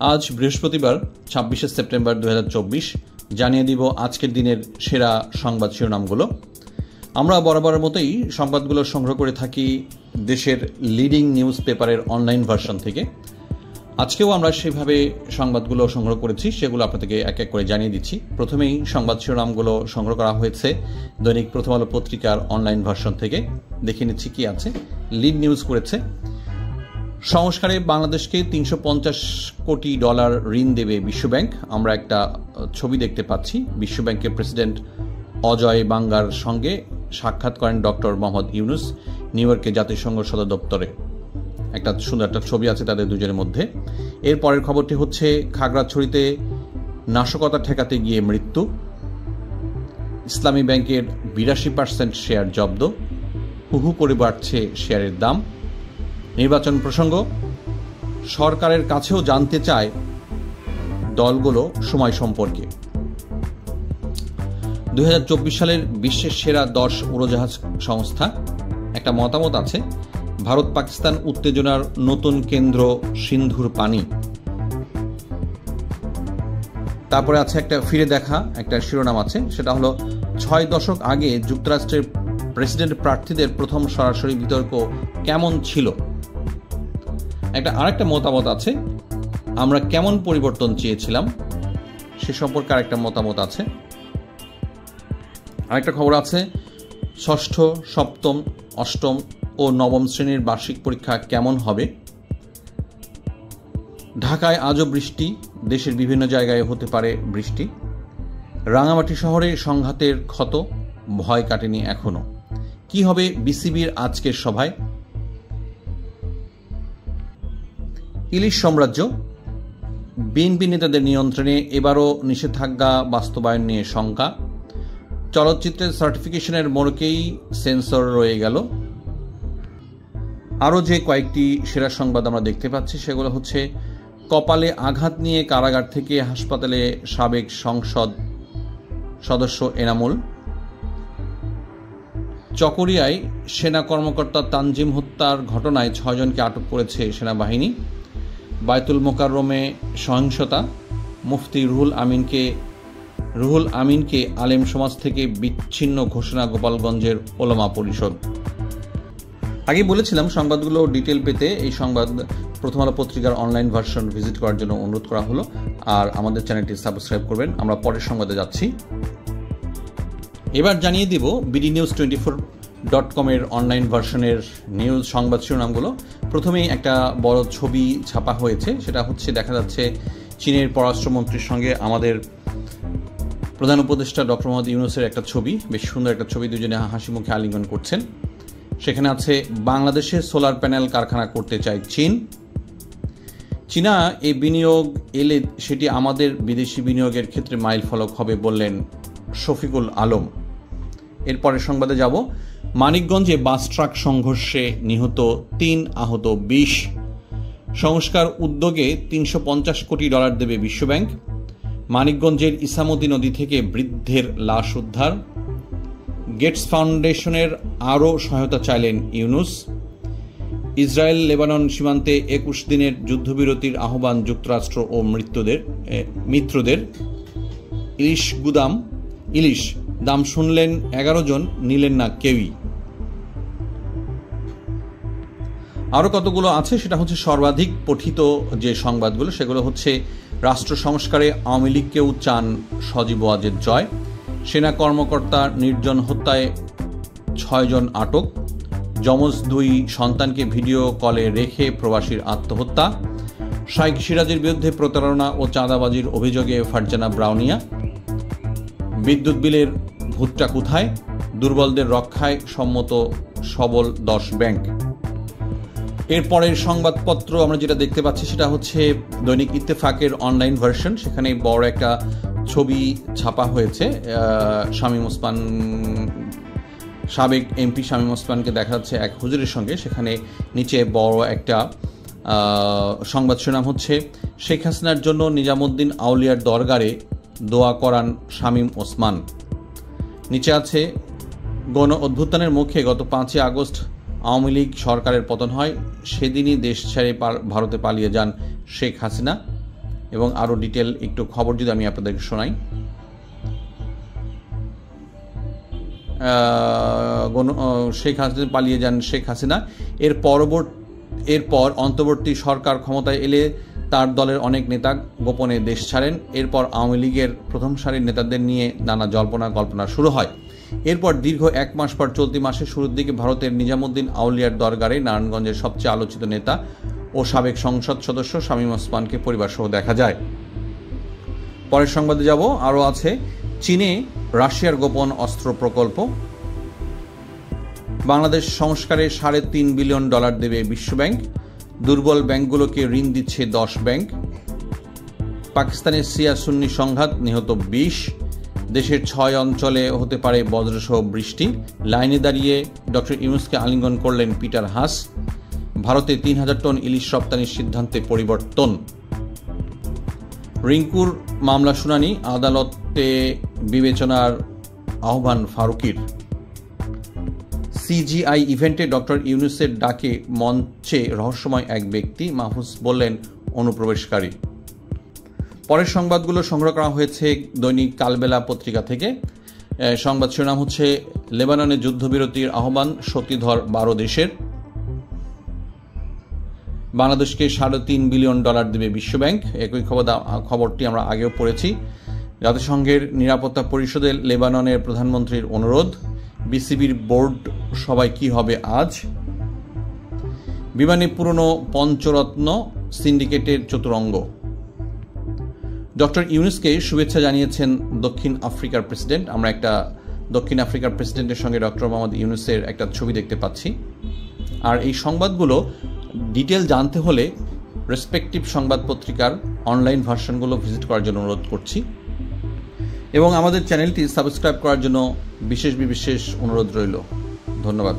আজ বৃহস্পতিবার ২৬শে সেপ্টেম্বর ২০২৪। জানিয়ে দিব আজকের দিনের সেরা সংবাদ শিরোনামগুলো। আমরা বরাবরের মতোই সংবাদগুলো সংগ্রহ করে থাকি দেশের লিডিং নিউজ পেপারের অনলাইন ভার্সন থেকে। আজকেও আমরা সেভাবে সংবাদগুলো সংগ্রহ করেছি, সেগুলো আপনাদেরকে এক এক করে জানিয়ে দিচ্ছি। প্রথমেই সংবাদ শিরোনামগুলো সংগ্রহ করা হয়েছে দৈনিক প্রথম আলো পত্রিকার অনলাইন ভার্সন থেকে। দেখে নিচ্ছি কি আছে। লিড নিউজ করেছে, সংস্কারে বাংলাদেশকে $৩৫০ কোটি ঋণ দেবে বিশ্বব্যাংক। আমরা একটা ছবি দেখতে পাচ্ছি, বিশ্বব্যাংকের প্রেসিডেন্ট অজয় বাঙ্গার সঙ্গে সাক্ষাৎ করেন ডক্টর মোহাম্মদ ইউনুস নিউ ইয়র্কে জাতিসংঘ সদর দপ্তরে। একটা সুন্দর একটা ছবি আছে তাদের দুজনের মধ্যে। এর পরের খবরটি হচ্ছে খাগড়াছড়িতে নাশকতা ঠেকাতে গিয়ে মৃত্যু, ইসলামী ব্যাংকের ৮২% শেয়ার জব্দ, হুহু করে বাড়ছে শেয়ারের দাম। নির্বাচন প্রসঙ্গ, সরকারের কাছেও জানতে চায় দলগুলো সময় সম্পর্কে। ২০২৪ সালের বিশ্বের সেরা 10 উড়োজাহাজ সংস্থা। একটা মতামত আছে, ভারত পাকিস্তান উত্তেজনার নতুন কেন্দ্র সিন্ধুর পানি। তারপরে আছে একটা ফিরে দেখা, একটা শিরোনাম আছে, সেটা হলো 6 দশক আগে যুক্তরাষ্ট্রের প্রেসিডেন্ট প্রার্থীদের প্রথম সরাসরি বিতর্ক কেমন ছিল। আরেকটা মতামত আছে, আমরা কেমন পরিবর্তন চেয়েছিলাম সে সম্পর্কে আরেকটা মতামত আছে। আরেকটা খবর আছে, ষষ্ঠ, সপ্তম, অষ্টম ও নবম শ্রেণীর বার্ষিক পরীক্ষা কেমন হবে। ঢাকায় আজও বৃষ্টি, দেশের বিভিন্ন জায়গায় হতে পারে বৃষ্টি। রাঙামাটি শহরে সংঘাতের ক্ষত, ভয় কাটেনি এখনো। কি হবে বিসিবির আজকের সভায়। ইলিশ সাম্রাজ্য, বিএনপি নেতাদের নিয়ন্ত্রণে এবারও নিষেধাজ্ঞা বাস্তবায়ন নিয়ে শঙ্কা। চলচ্চিত্রের সার্টিফিকেশনের মোড়কেই সেন্সর রয়ে গেল। আরও যে কয়েকটি সেরা সংবাদ আমরা দেখতে পাচ্ছি সেগুলো হচ্ছে, কপালে আঘাত নিয়ে কারাগার থেকে হাসপাতালে সাবেক সংসদ সদস্য এনামুল। চকরিয়ায় সেনা কর্মকর্তা তানজিম হত্যার ঘটনায় 6 জনকে আটক করেছে সেনাবাহিনী। বায়তুল মোকাররমে সহিংসতা, মুফতি রুহুল আমিনকে আলেম সমাজ থেকে বিচ্ছিন্ন ঘোষণা গোপালগঞ্জের ওলামা পরিষদ। আগে বলেছিলাম সংবাদগুলো ডিটেল পেতে এই সংবাদ প্রথম আলো পত্রিকার অনলাইন ভার্সন ভিজিট করার জন্য অনুরোধ করা হলো, আর আমাদের চ্যানেলটি সাবস্ক্রাইব করবেন। আমরা পরের সংবাদে যাচ্ছি। এবার জানিয়ে দিব bdnews24.com এর অনলাইন ভার্সনের নিউজ সংবাদ শিরোনামগুলো। প্রথমেই একটা বড় ছবি ছাপা হয়েছে, সেটা হচ্ছে দেখা যাচ্ছে চীনের পররাষ্ট্রমন্ত্রীর সঙ্গে আমাদের প্রধান উপদেষ্টা ডক্টর মোহাম্মদ ইউনুসের একটা ছবি, বেশ সুন্দর একটা ছবি, দুজনে হাসি মুখে আলিঙ্গন করছেন। সেখানে আছে, বাংলাদেশে সোলার প্যানেল কারখানা করতে চায় চীনা এই বিনিয়োগ এলে সেটি আমাদের বিদেশি বিনিয়োগের ক্ষেত্রে মাইল ফলক হবে বললেন শফিকুল আলম। এরপরের সংবাদে যাব, মানিকগঞ্জে বাস ট্রাক সংঘর্ষে নিহত 3, আহত 20। সংস্কার উদ্যোগে $350 কোটি দেবে বিশ্বব্যাংক। মানিকগঞ্জের ইসামতি নদী থেকে বৃদ্ধের লাশ উদ্ধার। গেটস ফাউন্ডেশনের আরও সহায়তা চাইলেন ইউনুস। ইসরায়েল লেবানন সীমান্তে 21 দিনের যুদ্ধবিরতির আহ্বান যুক্তরাষ্ট্র ও মিত্রদের। ইলিশ দাম শুনলেন 11 জন, নিলেন না কেউই। আরও কতগুলো আছে, সেটা হচ্ছে সর্বাধিক পঠিত যে সংবাদগুলো সেগুলো হচ্ছে, রাষ্ট্র সংস্কারে আওয়ামী লীগকেও চান সজীব ওয়াজেদ জয়। সেনা কর্মকর্তা নির্জন হত্যায় 6 জন আটক। যমজ 2 সন্তানকে ভিডিও কলে রেখে প্রবাসীর আত্মহত্যা। শাইখ সিরাজের বিরুদ্ধে প্রতারণা ও চাঁদাবাজির অভিযোগে ফারজানা ব্রাউনিয়া। বিদ্যুৎ বিলের ভূতটা কোথায়, দুর্বলদের রক্ষায় সম্মত সবল 10 ব্যাংক। এরপরের সংবাদপত্র আমরা যেটা দেখতে পাচ্ছি সেটা হচ্ছে দৈনিক ইত্তেফাকের অনলাইন ভার্সন। সেখানে বড় একটা ছবি ছাপা হয়েছে, সাবেক এমপি শামীম ওসমানকে দেখা যাচ্ছে এক হুজুরের সঙ্গে। সেখানে নিচে বড় একটা সংবাদ শিরোনাম হচ্ছে, শেখ হাসিনার জন্য নিজামুদ্দিন আউলিয়ার দরবারে দোয়া করান শামীম ওসমান। নিচে আছে, গণ অভ্যুত্থানের মুখে গত 5 আগস্ট আওয়ামী লীগ সরকারের পতন হয়, সেদিনই দেশ ছেড়ে ভারতে পালিয়ে যান শেখ হাসিনা। এবং আরও ডিটেল একটু খবর যদি আমি আপনাদেরকে শোনাই। শেখ হাসিনা পালিয়ে যান শেখ হাসিনা। এরপর অন্তর্বর্তী সরকার ক্ষমতায় এলে তার দলের অনেক নেতা গোপনে দেশ ছাড়েন। এরপর আওয়ামী লীগের প্রথম সারির নেতাদের নিয়ে নানা জল্পনা কল্পনা শুরু হয়। এরপর দীর্ঘ 1 মাস পর চলতি মাসের শুরুর দিকে ভারতের নিজামুদ্দিন আউলিয়ার দরবারে নারায়ণগঞ্জের সবচেয়ে আলোচিত নেতা ও সাবেক সংসদ সদস্য শামীম ওসমানকে পরিবারসহ দেখা যায়। পরের সংবাদে যাব। আরও আছে চীনে রাশিয়ার গোপন অস্ত্র প্রকল্প। বাংলাদেশ সংস্কারে $3.5 বিলিয়ন দেবে বিশ্বব্যাংক। দুর্বল ব্যাংকগুলোকে ঋণ দিচ্ছে 10 ব্যাংক। পাকিস্তানের শিয়া সুন্নি সংঘাত, নিহত 20। দেশের 6 অঞ্চলে হতে পারে বজ্রসহ বৃষ্টি। লাইনে দাঁড়িয়ে ডক্টর ইউনূসকে আলিঙ্গন করলেন পিটার হাস। ভারতে 3000 টন ইলিশ রপ্তানির সিদ্ধান্তে পরিবর্তন। রিঙ্কুর মামলা শুনানি, আদালতে বিবেচনার আহ্বান ফারুকির। সিজিআই ইভেন্টে ডক্টর ইউনূসের ডাকে মঞ্চে রহস্যময় এক ব্যক্তি, মাহফুজ বললেন অনুপ্রবেশকারী। পরের সংবাদগুলো সংগ্রহ করা হয়েছে দৈনিক কালবেলা পত্রিকা থেকে। সংবাদ শিরোনাম হচ্ছে লেবাননে যুদ্ধবিরতির আহ্বান, শক্তিধর 12 দেশের। বাংলাদেশকে $3.5 বিলিয়ন দেবে বিশ্বব্যাংক। একই খবরটি আমরা আগেও পড়েছি। জাতিসংঘের নিরাপত্তা পরিষদে লেবাননের প্রধানমন্ত্রীর অনুরোধ। বিসিবির বোর্ড সভায় কি হবে আজ। বিমানে পুরনো পঞ্চরত্ন সিন্ডিকেটের চতুরঙ্গ। ডক্টর ইউনূসকে শুভেচ্ছা জানিয়েছেন দক্ষিণ আফ্রিকার প্রেসিডেন্ট। আমরা একটা দক্ষিণ আফ্রিকার প্রেসিডেন্টের সঙ্গে ডক্টর মোহাম্মদ ইউনূসের একটা ছবি দেখতে পাচ্ছি। আর এই সংবাদগুলো ডিটেল জানতে হলে রেসপেক্টিভ সংবাদ পত্রিকার অনলাইন ভার্সনগুলো ভিজিট করার জন্য অনুরোধ করছি এবং আমাদের চ্যানেলটি সাবস্ক্রাইব করার জন্য বিশেষ অনুরোধ রইল। ধন্যবাদ।